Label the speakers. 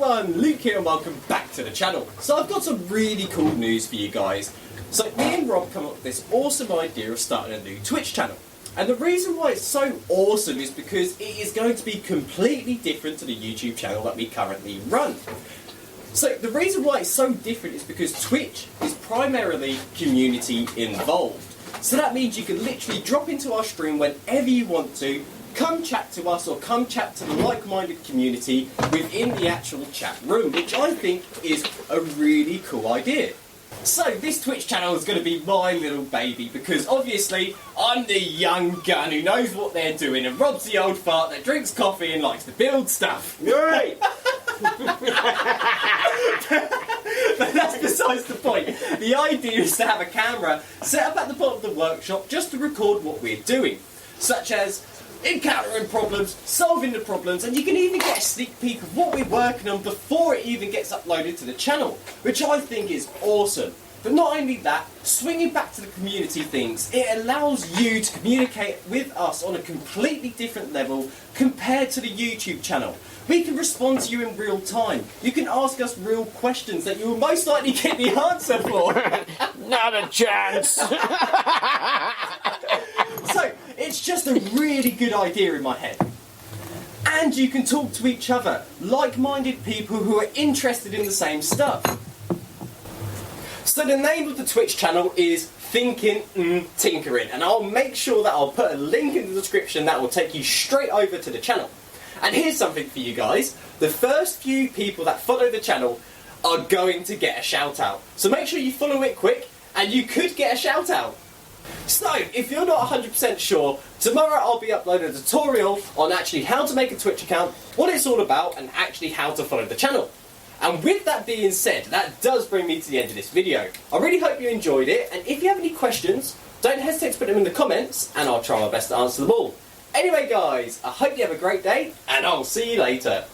Speaker 1: everyone, Luke here and welcome back to the channel. So I've got some really cool news for you guys. So me and Rob come up with this awesome idea of starting a new Twitch channel. And the reason why it's so awesome is because it is going to be completely different to the YouTube channel that we currently run. So the reason why it's so different is because Twitch is primarily community involved. So that means you can literally drop into our stream whenever you want to, come chat to us or come chat to the like-minded community within the actual chat room, which I think is a really cool idea. So this Twitch channel is going to be my little baby because obviously I'm the young gun who knows what they're doing and Rob's the old fart that drinks coffee and likes to build stuff.
Speaker 2: Right.
Speaker 1: But that's besides the point. The idea is to have a camera set up at the bottom of the workshop just to record what we're doing, such as encountering problems, solving the problems, and you can even get a sneak peek of what we're working on before it even gets uploaded to the channel, which I think is awesome. But not only that, swinging back to the community things, it allows you to communicate with us on a completely different level compared to the YouTube channel. We can respond to you in real time. You can ask us real questions that you will most likely get the answer for.
Speaker 2: Not a chance.
Speaker 1: So, it's just a really good idea in my head. And you can talk to each other, like-minded people who are interested in the same stuff. So the name of the Twitch channel is Thinking Tinkering, and I'll make sure that I'll put a link in the description that will take you straight over to the channel. And here's something for you guys. The first few people that follow the channel are going to get a shout out. So make sure you follow it quick and you could get a shout out. So, if you're not 100% sure, tomorrow I'll be uploading a tutorial on actually how to make a Twitch account, what it's all about, and actually how to follow the channel. And with that being said, that does bring me to the end of this video. I really hope you enjoyed it, and if you have any questions, don't hesitate to put them in the comments, and I'll try my best to answer them all. Anyway guys, I hope you have a great day, and I'll see you later.